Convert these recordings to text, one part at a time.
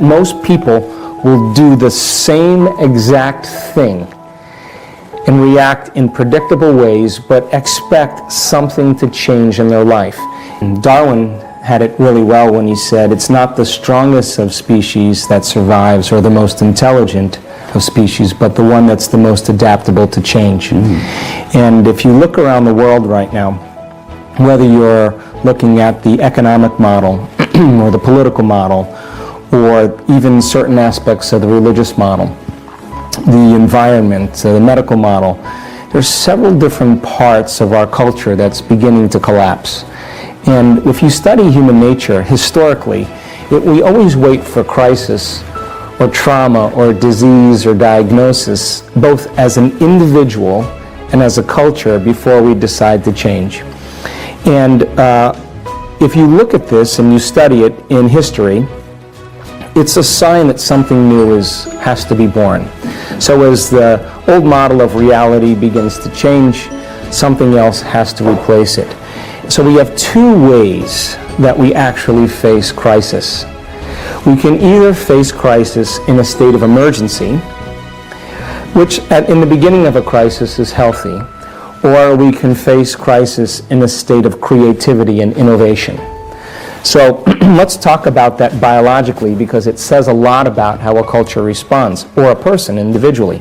Most people will do the same exact thing and react in predictable ways, but expect something to change in their life. And Darwin had it really well when he said, it's not the strongest of species that survives or the most intelligent of species, but the one that's the most adaptable to change. And if you look around the world right now, whether you're looking at the economic model or the political model, or even certain aspects of the religious model, the environment, the medical model, there's several different parts of our culture that's beginning to collapse. And if you study human nature historically, we always wait for crisis or trauma or disease or diagnosis, both as an individual and as a culture, before we decide to change. And if you look at this and you study it in history, it's a sign that something new has to be born. So as the old model of reality begins to change, something else has to replace it. So we have two ways that we actually face crisis. We can either face crisis in a state of emergency, which in the beginning of a crisis is healthy, or we can face crisis in a state of creativity and innovation. So let's talk about that biologically, because it says a lot about how a culture responds, or a person individually.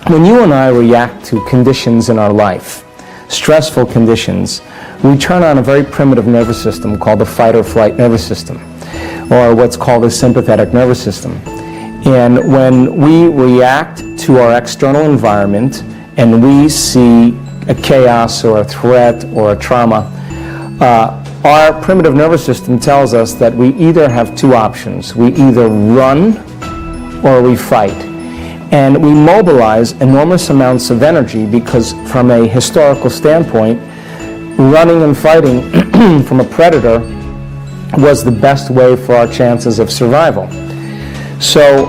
When you and I react to conditions in our life, stressful conditions, we turn on a very primitive nervous system called the fight or flight nervous system, or what's called the sympathetic nervous system. And when we react to our external environment and we see a chaos or a threat or a trauma, our primitive nervous system tells us that we either have two options. We either run or we fight. And we mobilize enormous amounts of energy because from a historical standpoint, running and fighting from a predator was the best way for our chances of survival. So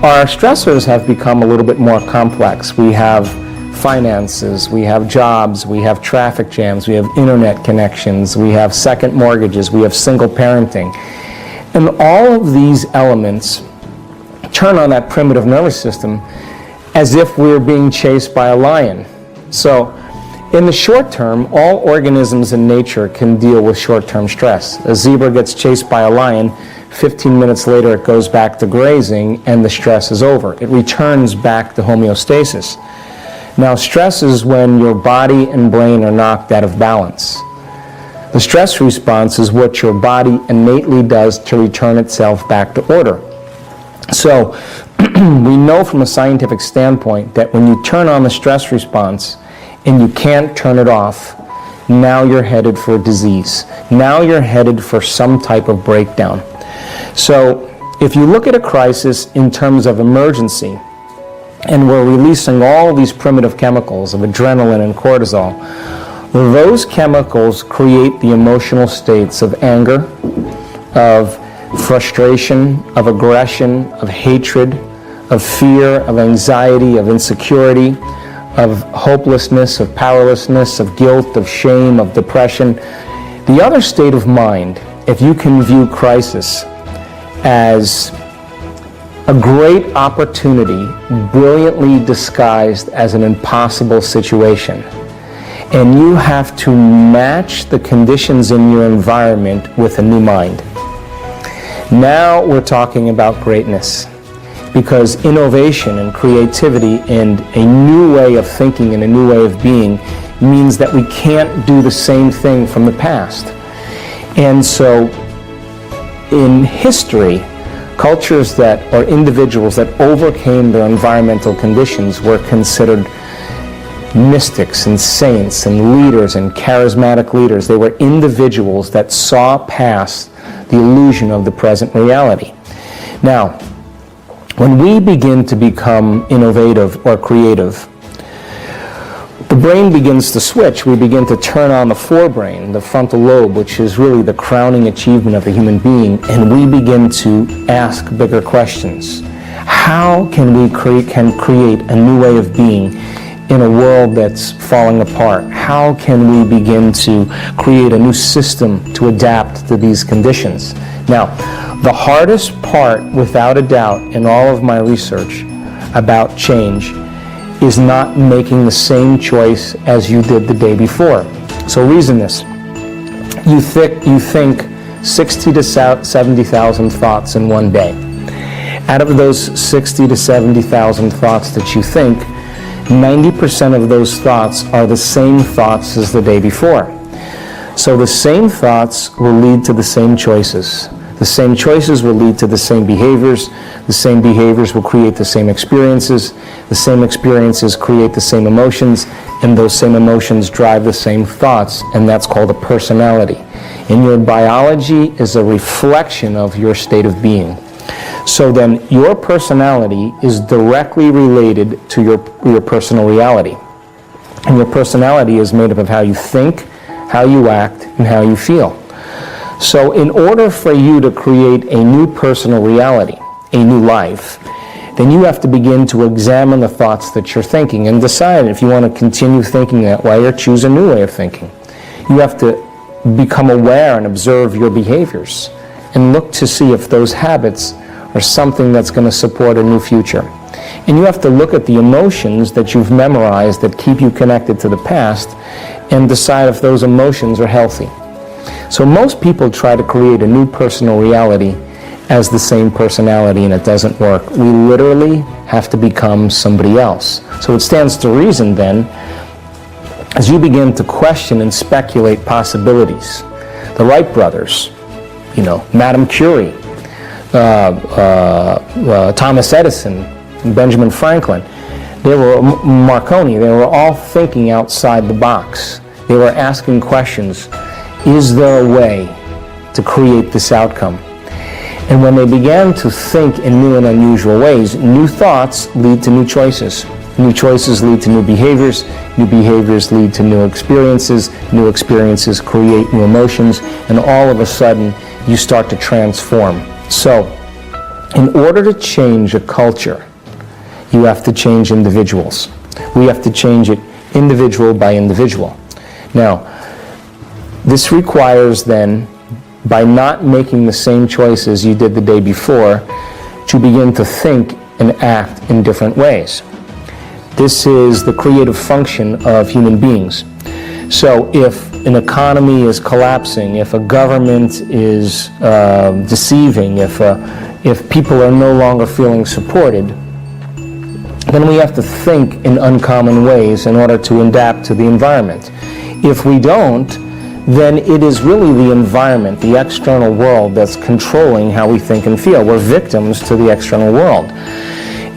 our stressors have become a little bit more complex. We have finances, we have jobs, we have traffic jams, we have internet connections, we have second mortgages, we have single parenting. And all of these elements turn on that primitive nervous system as if we're being chased by a lion. So in the short term, all organisms in nature can deal with short-term stress. A zebra gets chased by a lion, 15 minutes later it goes back to grazing and the stress is over. It returns back to homeostasis. Now, stress is when your body and brain are knocked out of balance. The stress response is what your body innately does to return itself back to order. So, we know from a scientific standpoint that when you turn on the stress response and you can't turn it off, now you're headed for disease. Now you're headed for some type of breakdown. So, if you look at a crisis in terms of emergency, and we're releasing all these primitive chemicals of adrenaline and cortisol, those chemicals create the emotional states of anger, of frustration, of aggression, of hatred, of fear, of anxiety, of insecurity, of hopelessness, of powerlessness, of guilt, of shame, of depression. The other state of mind, if you can view crisis as a great opportunity brilliantly disguised as an impossible situation, and you have to match the conditions in your environment with a new mind. Now we're talking about greatness, because innovation and creativity and a new way of thinking and a new way of being means that we can't do the same thing from the past. And so in history, cultures that, or individuals that overcame their environmental conditions were considered mystics and saints and leaders and charismatic leaders. They were individuals that saw past the illusion of the present reality. Now, when we begin to become innovative or creative, the brain begins to switch. We begin to turn on the forebrain, the frontal lobe, which is really the crowning achievement of a human being, and we begin to ask bigger questions. How can we create a new way of being in a world that's falling apart? How can we begin to create a new system to adapt to these conditions? Now, The hardest part, without a doubt, in all of my research about change is not making the same choice as you did the day before. So reason this. You think 60 to 70,000 thoughts in one day. Out of those 60 to 70,000 thoughts that you think, 90% of those thoughts are the same thoughts as the day before. So the same thoughts will lead to the same choices. The same choices will lead to the same behaviors. The same behaviors will create the same experiences. The same experiences create the same emotions, and those same emotions drive the same thoughts, and that's called a personality. And your biology is a reflection of your state of being. So then your personality is directly related to your personal reality. And your personality is made up of how you think, how you act, and how you feel. So in order for you to create a new personal reality, a new life, then you have to begin to examine the thoughts that you're thinking and decide if you want to continue thinking that way or choose a new way of thinking. You have to become aware and observe your behaviors and look to see if those habits are something that's going to support a new future. And you have to look at the emotions that you've memorized that keep you connected to the past and decide if those emotions are healthy. So most people try to create a new personal reality as the same personality, and it doesn't work. We literally have to become somebody else. So it stands to reason then, as you begin to question and speculate possibilities, the Wright brothers, Madame Curie, Thomas Edison, Benjamin Franklin, Marconi, they were all thinking outside the box. They were asking questions. Is there a way to create this outcome? And when they began to think in new and unusual ways, new thoughts lead to new choices. New choices lead to new behaviors lead to new experiences create new emotions, and all of a sudden you start to transform. So, in order to change a culture, you have to change individuals. We have to change it individual by individual. Now, this requires then, by not making the same choices you did the day before, to begin to think and act in different ways. This is the creative function of human beings. So if an economy is collapsing, if a government is deceiving, if people are no longer feeling supported, then we have to think in uncommon ways in order to adapt to the environment. If we don't, then it is really the environment, the external world, that's controlling how we think and feel. We're victims to the external world.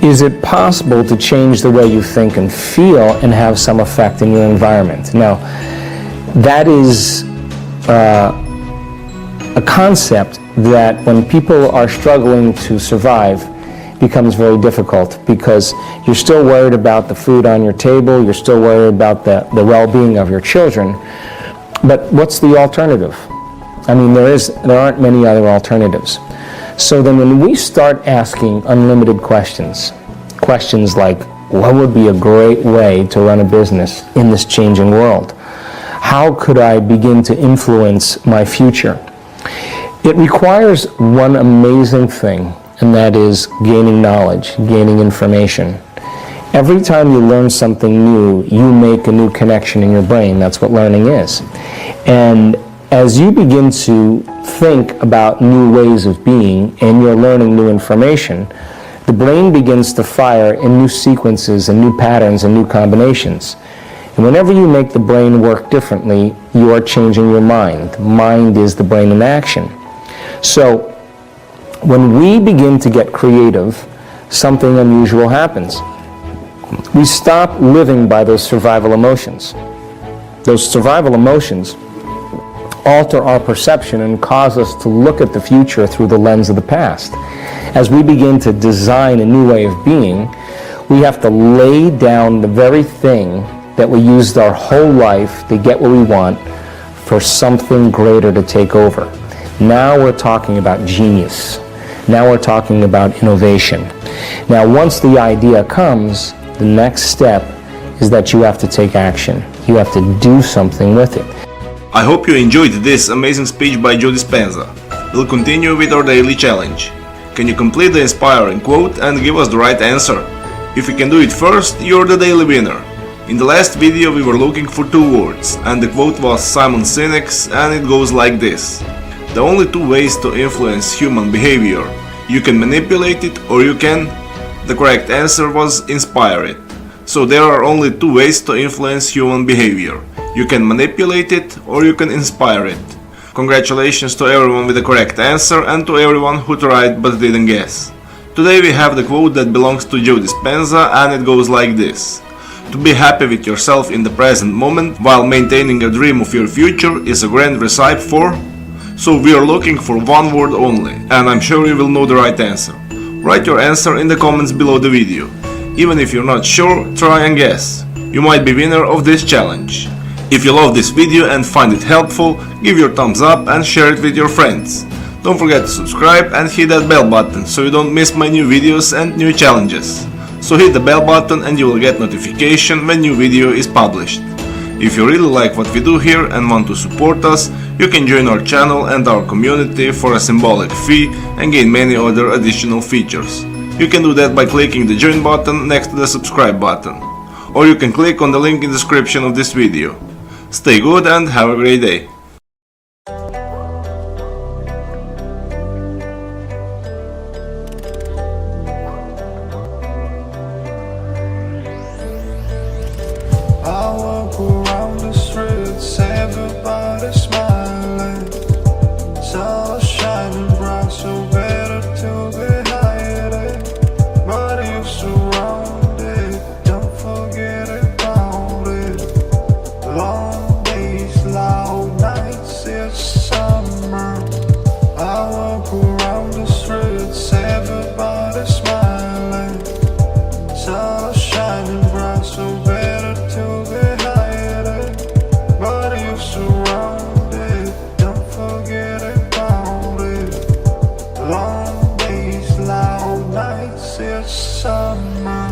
Is it possible to change the way you think and feel and have some effect in your environment? Now, that is a concept that when people are struggling to survive becomes very difficult, because you're still worried about the food on your table, you're still worried about the well-being of your children. But what's the alternative? I mean, there aren't many other alternatives. So then when we start asking unlimited questions like, what would be a great way to run a business in this changing world? How could I begin to influence my future? It requires one amazing thing, and that is gaining knowledge, gaining information. Every time you learn something new, you make a new connection in your brain. That's what learning is. And as you begin to think about new ways of being and you're learning new information, the brain begins to fire in new sequences and new patterns and new combinations. And whenever you make the brain work differently, you are changing your mind. Mind is the brain in action. So when we begin to get creative, something unusual happens. We stop living by those survival emotions. Those survival emotions alter our perception and cause us to look at the future through the lens of the past. As we begin to design a new way of being, we have to lay down the very thing that we used our whole life to get what we want for something greater to take over. Now we're talking about genius. Now we're talking about innovation. Now once the idea comes, the next step is that you have to take action. You have to do something with it. I hope you enjoyed this amazing speech by Joe Dispenza. We'll continue with our daily challenge. Can you complete the inspiring quote and give us the right answer? If you can do it first, you're the daily winner. In the last video we were looking for two words, and the quote was Simon Sinek's, and it goes like this. The only two ways to influence human behavior. You can manipulate it or you can... The correct answer was inspire it. So there are only two ways to influence human behavior. You can manipulate it or you can inspire it. Congratulations to everyone with the correct answer and to everyone who tried but didn't guess. Today we have the quote that belongs to Dispenza, and it goes like this. To be happy with yourself in the present moment while maintaining a dream of your future is a grand recipe for... So we are looking for one word only, and I'm sure you will know the right answer. Write your answer in the comments below the video. Even if you're not sure, try and guess. You might be winner of this challenge. If you love this video and find it helpful, give your thumbs up and share it with your friends. Don't forget to subscribe and hit that bell button so you don't miss my new videos and new challenges. So hit the bell button and you will get notification when new video is published. If you really like what we do here and want to support us, you can join our channel and our community for a symbolic fee and gain many other additional features. You can do that by clicking the join button next to the subscribe button. Or you can click on the link in the description of this video. Stay good and have a great day. I walk around the streets, everybody smiling. Sun shining bright, so better to be hiding. But you surrounded, don't forget about it. Long days, loud nights, it's summer. I walk around the streets, everybody smiling. Sun shining bright, so better to be hiding. But you surrounded, don't forget about it. Long days, loud nights, it's summer.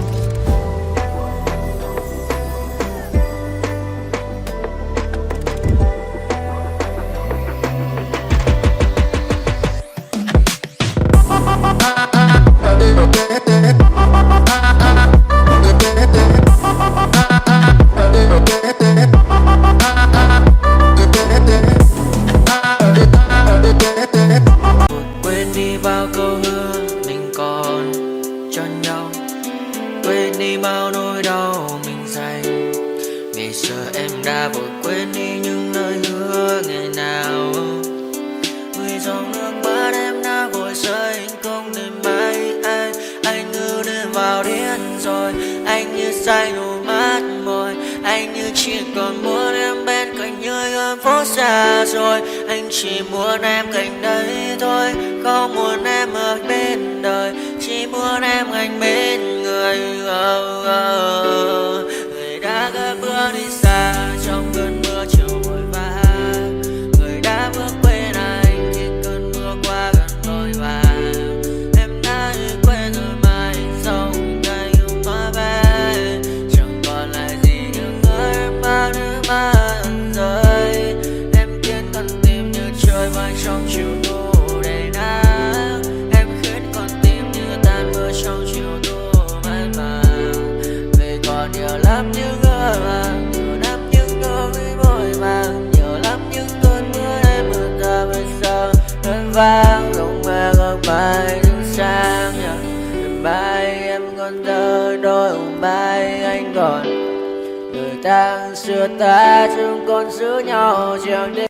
Quên đi bao câu hứa mình còn cho nhau, quên đi bao nỗi đau mình dành. Ngày xưa em đã vội quên đi những lời hứa ngày nào. Người dòng nước mắt em đã vội rơi, anh không thể mãi anh như đêm vào điên rồi. Anh như say đôi mắt môi, anh như chỉ còn muốn em bên cạnh như ở phố xa rồi. Anh chỉ muốn em cạnh đấy thôi, không muốn em ở bên đời, chỉ muốn em anh bên người. Người đã cất bước đi xa trong cơn mưa chiều vội vã, người đã bước quên anh khi cơn mưa qua gần vội vã. Em đã quên rồi mà anh sống cây yêu hoa bé, chẳng còn lại gì những người em bao nước mắt rơi. Em khiến con tim như trôi bay trong chiều thu đầy nắng, em khiến con tim như tan mưa trong chiều thu mát màng. Về còn nhiều lắm những ngỡ màng, nhiều lắm những nỗi vội vàng, nhiều lắm những cơn mưa em mưa ta bây giờ đơn vang không mơ không bay đứng sang nhờ. Mai em còn thơ đôi mai anh còn người ta xưa ta chúng còn giữ nhau chẳng để